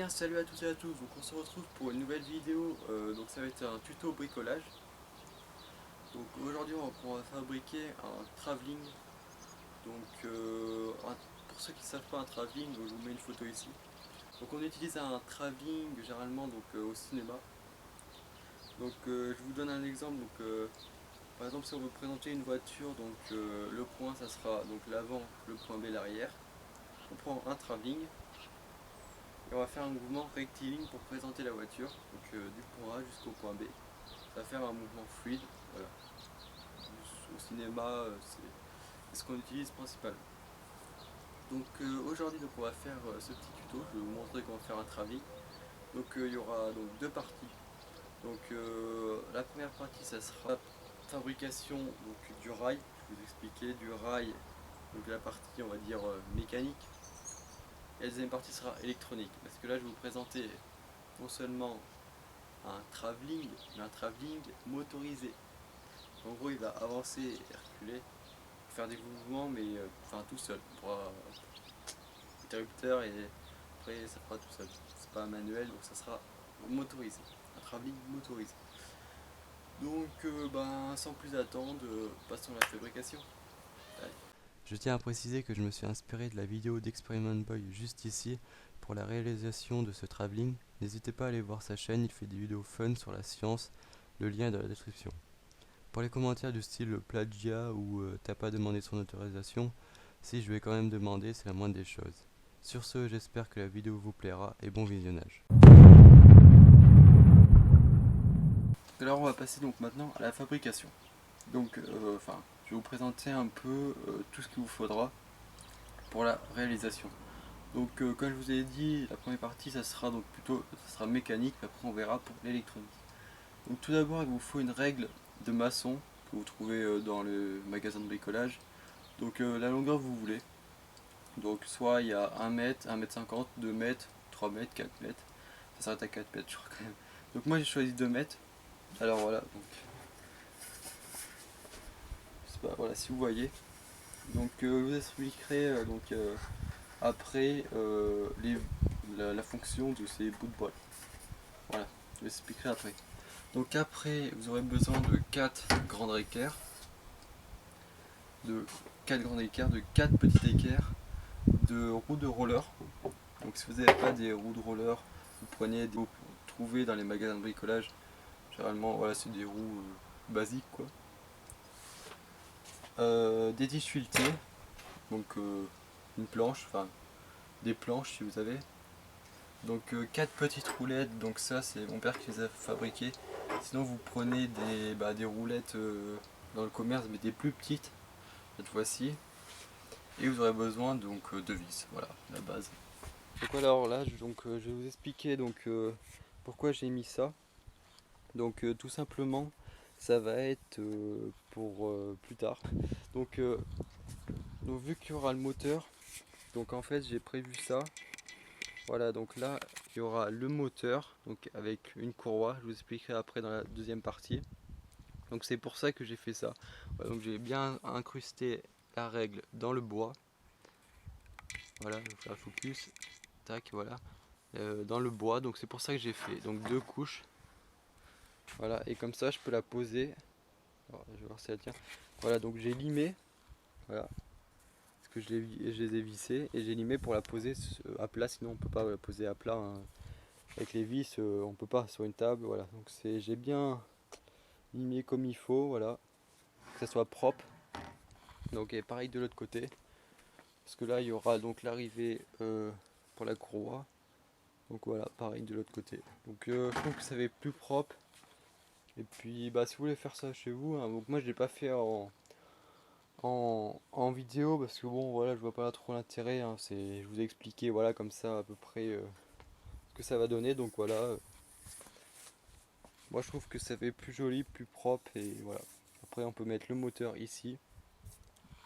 bien, salut à toutes et à tous. Donc on se retrouve pour une nouvelle vidéo. Donc ça va être un tuto bricolage. Donc aujourd'hui on va fabriquer un travelling. Donc pour ceux qui ne savent pas un travelling, je vous mets une photo ici. Donc on utilise un travelling généralement au cinéma. Donc je vous donne un exemple. Par exemple si on veut présenter une voiture, le point ça sera donc l'avant, le point B l'arrière. On prend un travelling. Et on va faire un mouvement rectiligne pour présenter la voiture, du point A jusqu'au point B. Ça va faire un mouvement fluide, voilà. Au cinéma, c'est ce qu'on utilise principalement. Aujourd'hui on va faire ce petit tuto, je vais vous montrer comment faire un travelling. Il y aura deux parties. La première partie ça sera la fabrication du rail, je vais vous expliquer du rail, donc la partie on va dire mécanique. Et la deuxième partie sera électronique, parce que là je vais vous présenter non seulement un travelling, mais un travelling motorisé. En gros, il va avancer et reculer, faire des mouvements, mais tout seul. Il pourra interrupteur et après ça fera tout seul. C'est pas manuel, donc ça sera motorisé. Un travelling motorisé. Sans plus attendre, passons à la fabrication. Allez. Je tiens à préciser que je me suis inspiré de la vidéo d'Experiment Boy juste ici pour la réalisation de ce travelling. N'hésitez pas à aller voir sa chaîne, il fait des vidéos fun sur la science, le lien est dans la description. Pour les commentaires du style plagiat ou t'as pas demandé son autorisation, si je vais quand même demander, c'est la moindre des choses. Sur ce, j'espère que la vidéo vous plaira et bon visionnage. Alors on va passer maintenant à la fabrication. Je vais vous présenter un peu tout ce qu'il vous faudra pour la réalisation. Comme je vous ai dit, la première partie ça sera ça sera mécanique, après on verra pour l'électronique. Donc tout d'abord il vous faut une règle de maçon que vous trouvez dans le magasin de bricolage. La longueur que vous voulez. Donc soit il y a 1 mètre, 1 mètre 50, 2 mètres, 3 mètres, 4 mètres. Ça s'arrête à 4 mètres je crois quand même. Donc moi j'ai choisi 2 mètres. Alors voilà, je sais pas, voilà si vous voyez. Je vous expliquerai après la fonction de ces bouts de bois. Voilà, je vous expliquerai après. Donc après, vous aurez besoin de 4 grandes équerres, de 4 petites équerres, de roues de roller. Donc si vous n'avez pas des roues de roller, vous prenez des roues que vous trouvez dans les magasins de bricolage. Généralement, voilà, c'est des roues basiques quoi. Des tissus filetés, une planche, enfin des planches si vous avez. 4 petites roulettes, donc ça c'est mon père qui les a fabriquées. Sinon vous prenez des roulettes dans le commerce, mais des plus petites cette fois-ci. Et vous aurez besoin de vis, voilà la base. Je vais vous expliquer pourquoi j'ai mis ça. Tout simplement ça va être pour plus tard. Vu qu'il y aura le moteur, en fait j'ai prévu ça. Voilà, donc là il y aura le moteur avec une courroie, je vous expliquerai après dans la deuxième partie. Donc c'est pour ça que j'ai fait ça. Voilà, donc j'ai bien incrusté la règle dans le bois. Voilà, je vais faire focus. Tac, voilà. Dans le bois, donc c'est pour ça que j'ai fait donc 2 couches. Voilà, et comme ça je peux la poser. Alors, je vais voir si elle tient. Voilà, donc j'ai limé. Voilà. Parce que je les ai vissés et j'ai limé pour la poser à plat, sinon on peut pas la poser à plat hein. Avec les vis on peut pas sur une table. Voilà, donc j'ai bien limé comme il faut, voilà, que ça soit propre. Et pareil de l'autre côté, parce que là il y aura donc l'arrivée pour la courroie. Donc voilà, pareil de l'autre côté. Je trouve que ça va être plus propre. Et puis si vous voulez faire ça chez vous, hein, donc moi je l'ai pas fait en vidéo parce que bon voilà, je vois pas trop l'intérêt, hein, je vous ai expliqué voilà comme ça à peu près ce que ça va donner. Donc voilà, moi je trouve que ça fait plus joli, plus propre et voilà. Après on peut mettre le moteur ici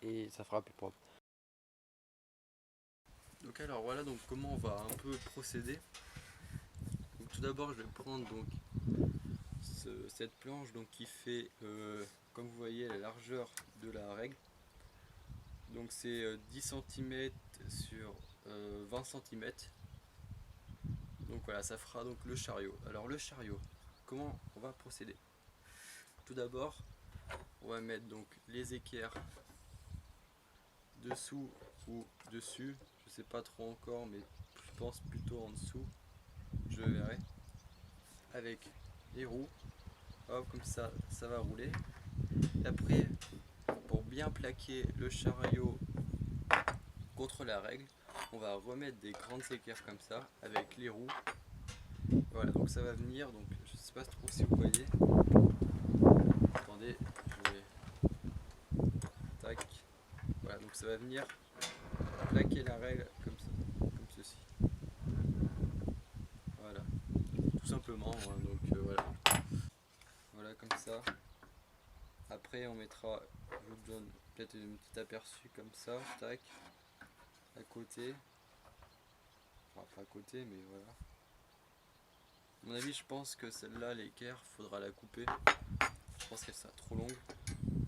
et ça fera plus propre. Comment on va un peu procéder. Tout d'abord je vais prendre cette planche qui fait comme vous voyez la largeur de la règle. Donc c'est 10 cm sur 20 cm. Donc voilà, ça fera donc le chariot. Alors le chariot, comment on va procéder? Tout d'abord, on va mettre donc les équerres dessous ou dessus. Je sais pas trop encore, mais je pense plutôt en dessous. Je verrai. Avec les roues. Hop, comme ça va rouler. Et après, pour bien plaquer le chariot contre la règle, on va remettre des grandes équerres comme ça avec les roues. Voilà, donc ça va venir. Donc je sais pas trop si vous voyez. Attendez, je vais. Tac. Voilà, donc ça va venir plaquer la règle comme ça, comme ceci. Voilà, tout simplement. Hein, donc voilà. Voilà comme ça. Après on mettra, je vous donne peut-être un petit aperçu comme ça, tac, à côté. Enfin pas à côté mais voilà. À mon avis je pense que celle-là, l'équerre, faudra la couper. Je pense qu'elle sera trop longue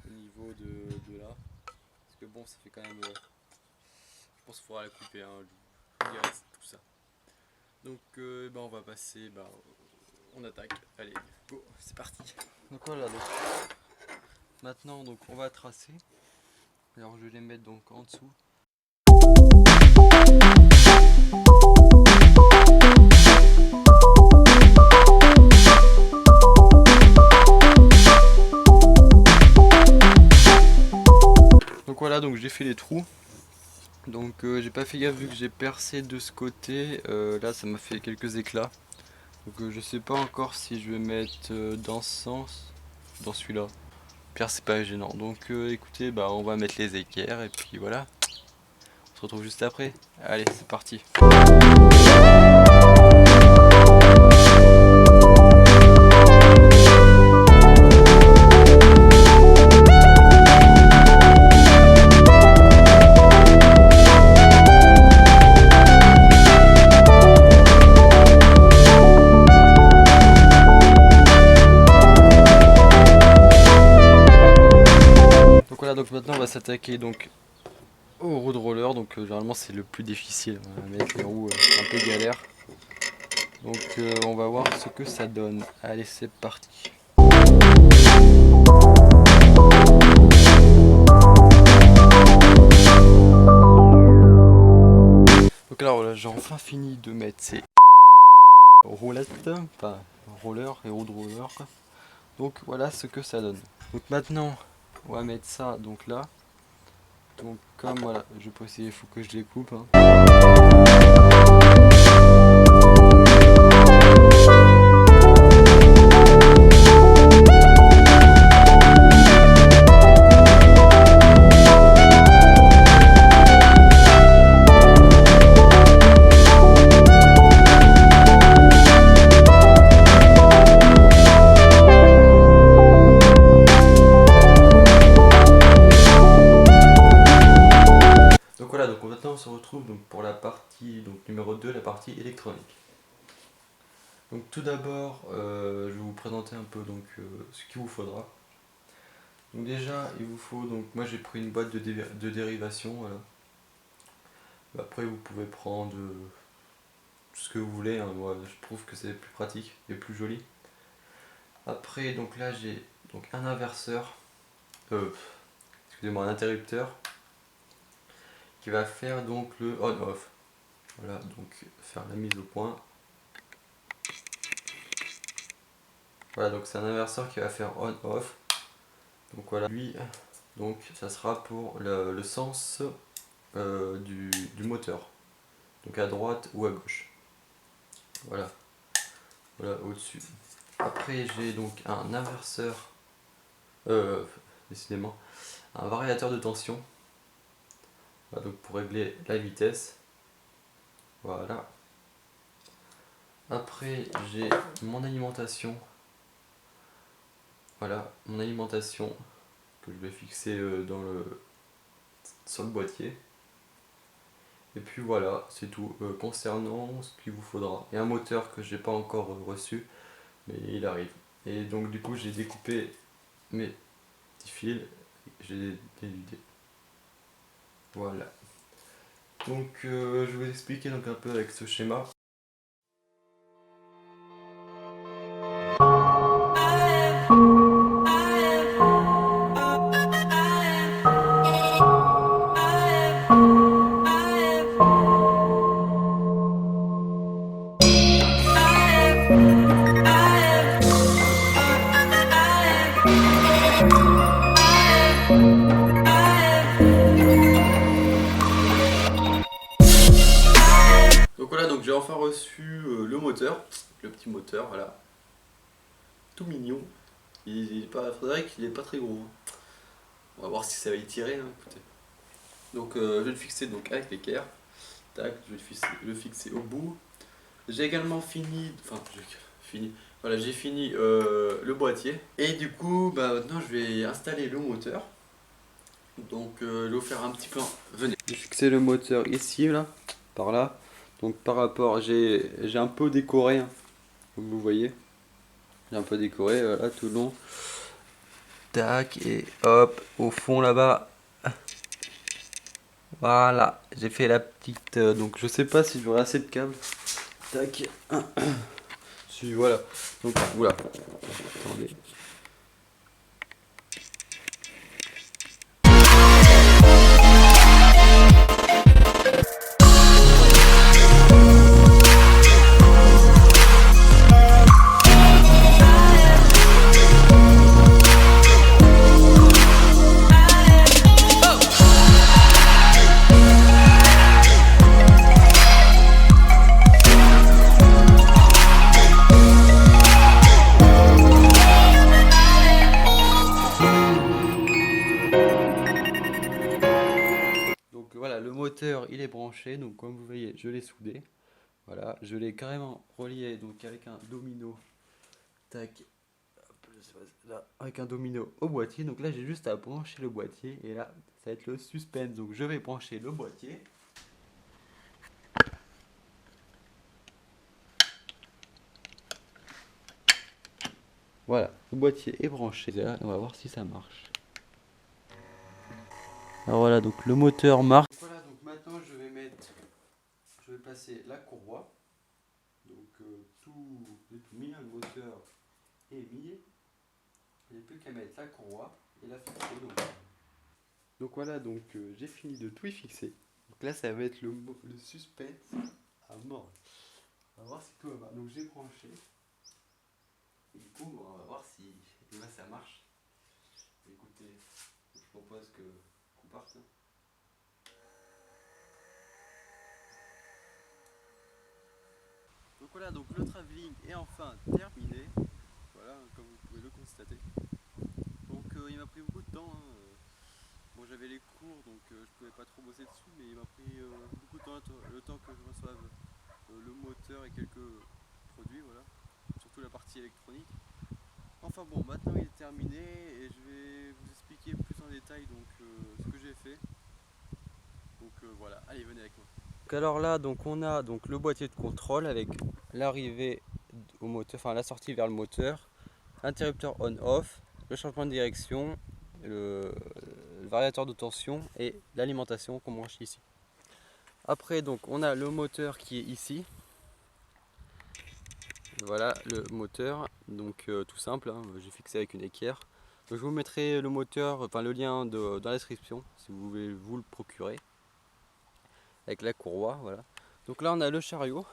au niveau de là. Parce que bon ça fait quand même... je pense qu'il faudra la couper, hein, je vous dirai tout ça. Donc bah, on va passer, bah, on attaque. Allez, go, c'est parti. Donc voilà, donc maintenant donc on va tracer. Alors je vais les mettre donc en dessous. Donc voilà, donc j'ai fait les trous. Donc j'ai pas fait gaffe vu que j'ai percé de ce côté. Là ça m'a fait quelques éclats. Donc je sais pas encore si je vais mettre dans ce sens, dans celui-là. Pierre c'est pas gênant. Donc écoutez, bah on va mettre les équerres et puis voilà. On se retrouve juste après. Allez, c'est parti. Donc voilà, donc maintenant on va s'attaquer donc aux roues de roller. Donc généralement c'est le plus difficile. On va mettre les roues un peu galère. Donc on va voir ce que ça donne. Allez, c'est parti. Donc alors voilà, j'ai enfin fini de mettre ces roulettes, enfin roller et roues de roller. Donc voilà ce que ça donne. Donc maintenant on va mettre ça donc là. Donc comme voilà, je peux essayer, il faut que je les coupe. Hein. Donc voilà, donc maintenant on se retrouve donc pour la partie donc numéro 2, la partie électronique. Donc tout d'abord, je vais vous présenter un peu donc ce qu'il vous faudra. Donc déjà, il vous faut donc moi j'ai pris une boîte de dérivation, voilà. Après vous pouvez prendre tout ce que vous voulez, hein. Moi je trouve que c'est plus pratique et plus joli. Après donc là j'ai donc un inverseur, excusez-moi, un interrupteur qui va faire donc le on-off. Voilà, donc faire la mise au point. Voilà, donc c'est un inverseur qui va faire on-off. Donc voilà, lui, donc ça sera pour le sens du moteur. Donc à droite ou à gauche. Voilà, voilà au-dessus. Après j'ai donc un inverseur, décidément, un variateur de tension. Voilà, donc pour régler la vitesse. Voilà. Après j'ai mon alimentation. Voilà, mon alimentation que je vais fixer sur le boîtier. Et puis voilà, c'est tout concernant ce qu'il vous faudra. Et un moteur que j'ai pas encore reçu, mais il arrive. Et donc du coup j'ai découpé mes petits fils, j'ai déludé. Voilà. Donc je vais vous expliquer donc un peu avec ce schéma. j'ai enfin reçu le moteur, le petit moteur, voilà. Tout mignon. C'est vrai qu'il est pas très gros. On va voir si ça va y tirer, hein, écoutez. Donc je vais le fixer donc avec l'équerre. Tac, je vais le fixer au bout. J'ai également fini, voilà, j'ai fini le boîtier. Et du coup, bah, maintenant je vais installer le moteur. Donc je vais vous faire un petit plan. Venez. J'ai fixé le moteur ici, là, par là. Donc par rapport, j'ai un peu décoré, hein, comme vous voyez. J'ai un peu décoré là tout le long. Tac, et hop, au fond là-bas. Voilà, j'ai fait la petite. Donc je sais pas si j'aurai assez de câbles. Tac. Si, voilà. Donc voilà. Attendez. Donc voilà, le moteur il est branché, donc comme vous voyez, je l'ai soudé. Voilà, je l'ai carrément relié donc avec un domino. Tac. Hop, là, avec un domino au boîtier. Donc là, j'ai juste à brancher le boîtier et là, ça va être le suspense. Donc je vais brancher le boîtier. Voilà, le boîtier est branché. Là, on va voir si ça marche. Alors voilà, donc le moteur marche. Voilà, donc maintenant je vais passer la courroie. Donc j'ai tout mis, le moteur est mis. Il n'y a plus qu'à mettre la courroie et la fixer. Donc voilà, donc j'ai fini de tout y fixer. Donc là ça va être le suspense à mort. On va voir si tout va. Donc j'ai branché. Et du coup on va voir si là, ça marche. Écoutez, je propose qu'on parte. Donc voilà, donc le travelling est enfin terminé. Voilà, comme vous pouvez le constater. Donc il m'a pris beaucoup de temps. Hein. Bon, j'avais les cours, donc je pouvais pas trop bosser dessus, mais il m'a pris beaucoup de temps, le temps que je reçoive le moteur et quelques produits, voilà. Surtout la partie électronique. Enfin bon, maintenant il est terminé et je vais vous expliquer plus en détail donc ce que j'ai fait. Donc voilà, allez, venez avec moi. Donc alors là, donc on a donc le boîtier de contrôle avec l'arrivée au moteur, enfin la sortie vers le moteur, interrupteur on-off, le changement de direction, le variateur de tension et l'alimentation qu'on branche ici. Après donc on a le moteur qui est ici. Voilà le moteur, donc tout simple, hein, j'ai fixé avec une équerre. Donc, je vous mettrai le moteur, enfin le lien dans la description si vous voulez vous le procurer. Avec la courroie, voilà. Donc là on a le chariot.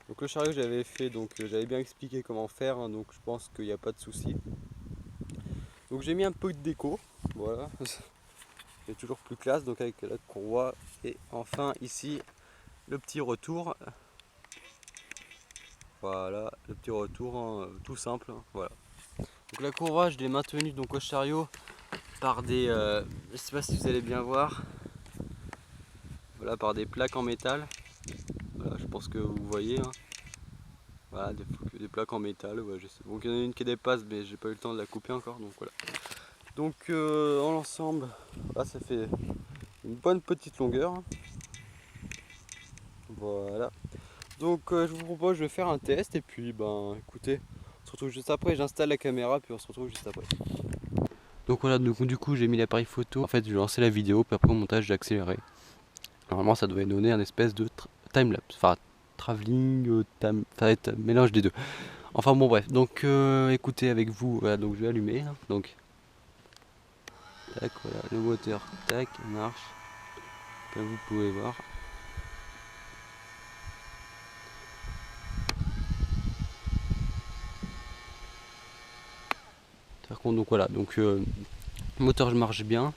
Donc le chariot j'avais fait, donc j'avais bien expliqué comment faire, hein, donc je pense qu'il n'y a pas de souci. Donc j'ai mis un peu de déco, voilà. C'est toujours plus classe, donc avec la courroie. Et enfin ici le petit retour. Voilà, le petit retour, hein, tout simple, hein, voilà. Donc la courroie je l'ai maintenue donc au chariot par des, je sais pas si vous allez bien voir, voilà, par des plaques en métal. Voilà, je pense que vous voyez, hein. Voilà, des plaques en métal, ouais, je sais. Donc il y en a une qui dépasse, mais j'ai pas eu le temps de la couper encore, donc voilà. Donc en l'ensemble, là, ça fait une bonne petite longueur. Voilà. Donc je vous propose, je vais faire un test et puis ben écoutez, on se retrouve juste après. J'installe la caméra puis on se retrouve juste après. Donc voilà, donc, du coup j'ai mis l'appareil photo. En fait je vais lancer la vidéo puis après au montage j'ai accéléré. Normalement ça devait donner un espèce de timelapse, enfin travelling, ça va être un mélange des deux. Enfin bon bref, donc écoutez avec vous, voilà, donc je vais allumer. Hein, donc tac, voilà, le moteur, tac, il marche. Comme vous pouvez voir. Par contre, donc voilà, donc le moteur marche bien.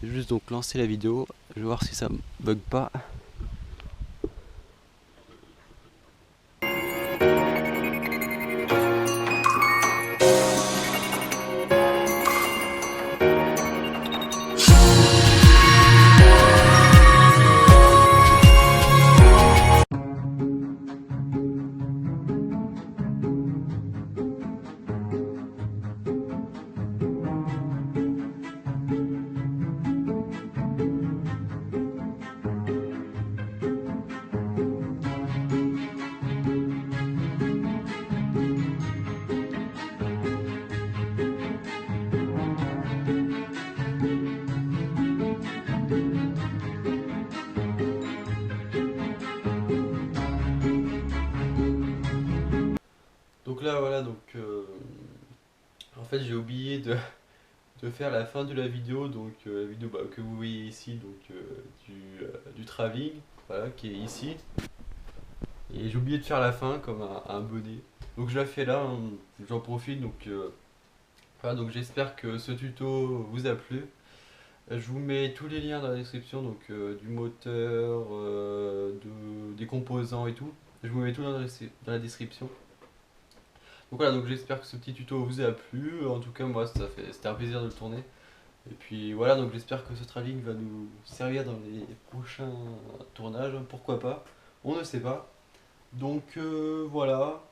Je vais juste donc lancer la vidéo. Je vais voir si ça bug pas. fait j'ai oublié de faire la fin de la vidéo, donc la vidéo que vous voyez ici, donc du travelling, voilà, qui est ici. Et j'ai oublié de faire la fin comme un bonnet. Donc je la fais là, hein, j'en profite. Donc voilà, donc j'espère que ce tuto vous a plu. Je vous mets tous les liens dans la description, donc du moteur, des composants et tout. Je vous mets tout dans la description. Donc voilà, donc j'espère que ce petit tuto vous a plu. En tout cas, moi, c'était un plaisir de le tourner. Et puis voilà, donc j'espère que ce travelling va nous servir dans les prochains tournages. Pourquoi pas? On ne sait pas. Donc voilà.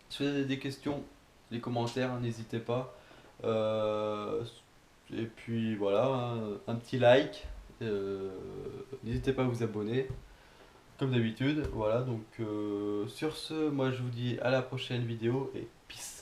Si vous avez des questions, les commentaires, hein, n'hésitez pas. Euh, et puis voilà, hein, un petit like. N'hésitez pas à vous abonner, comme d'habitude. Voilà, donc sur ce, moi je vous dis à la prochaine vidéo et peace.